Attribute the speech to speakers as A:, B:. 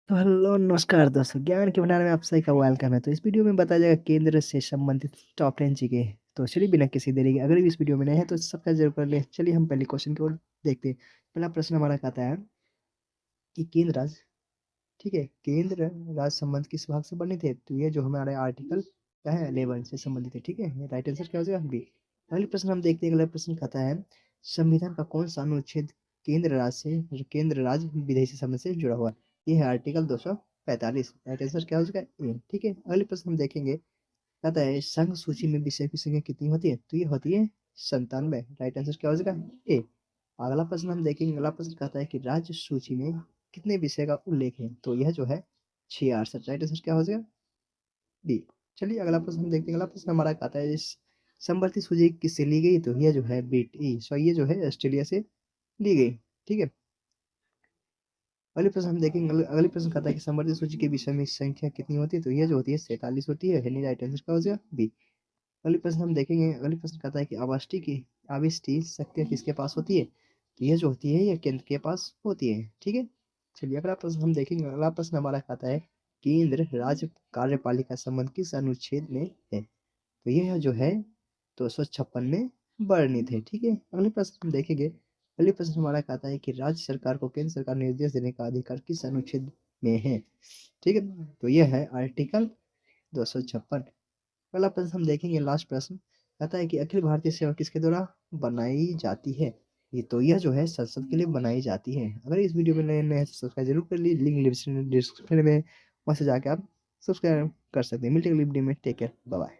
A: तो हेलो नमस्कार दोस्तों, ज्ञान के भंडार में आप सभी का वेलकम है। तो इस वीडियो में बताया जाएगा केंद्र से संबंधित टॉप 10 चीजें। तो चलिए बिना किसी देरी के, अगर भी इस वीडियो में नए हैं तो सब्सक्राइब जरूर कर ले। चलिए हम पहले क्वेश्चन की ओर देखते हैं। पहला प्रश्न हमारा कहता है कि केंद्र राज्य, ठीक है, केंद्र राज्य संबंध किस भाग से बने थे? तो ये जो हमारे आर्टिकल क्या है 11 से संबंधित है, ठीक है। राइट आंसर क्या हो जाएगा? बी। अगले प्रश्न हम देखते हैं। अगला प्रश्न कहता है संविधान का कौन सा अनुच्छेद केंद्र राज्य से, केंद्र राज्य विदेशी संबंध से जुड़ा हुआ है? ये है आर्टिकल 245। राइट आंसर क्या हो जाएगा? ए, ठीक है। अगले प्रश्न हम देखेंगे। कहता है संघ सूची में विषय की संख्या कितनी होती है? तो ये होती है 97। राइट आंसर क्या हो जाएगा? ए। अगला प्रश्न हम देखेंगे। अगला प्रश्न कहता है कि राज्य सूची में कितने विषय का उल्लेख है? तो यह जो है 66। राइट आंसर क्या हो जाएगा? डी। चलिए अगला प्रश्न हम देखते हैं। अगला प्रश्न हमारा कहता है इस संवर्ती सूची किससे ली गई? तो यह जो है बीटी, सो ये जो है ऑस्ट्रेलिया से ली गई, ठीक है। अगले प्रश्न हम देखेंगे। अगले प्रश्न कहता है कि संवर्ती सूची के विषय में संख्या कितनी होती है? तो यह जो होती है 47 होती है। यानी राइट आंसर क्या हो जाएगा? बी। अगले प्रश्न हम देखेंगे। अगले प्रश्न कहता है कि आविष्टि शक्तियाँ किसके पास होती है? तो यह जो होती है यह केंद्र के पास होती है, ठीक है। चलिए अगला प्रश्न हम देखेंगे। अगला प्रश्न हमारा कहता है केंद्र राज्य कार्यपालिका संबंध किस अनुच्छेद में है? तो यह जो है 256 में वर्णित है, ठीक है। अगले प्रश्न हम देखेंगे। अगले प्रश्न हमारा कहता है कि राज्य सरकार को केंद्र सरकार निर्देश देने का अधिकार किस अनुच्छेद में है? ठीक है, तो यह है आर्टिकल 256। अगला प्रश्न हम देखेंगे। लास्ट प्रश्न कहता है कि अखिल भारतीय सेवा किसके द्वारा बनाई जाती है? ये तो यह जो है संसद के लिए बनाई जाती है। अगर इस वीडियो में नए नए हैं तो सब्सक्राइब जरूर कर ली, लिंक डिस्क्रिप्शन में, वहां से जाके आप सब्सक्राइब कर सकते हैं। मिलते हैं अगली वीडियो में। Take care, bye bye.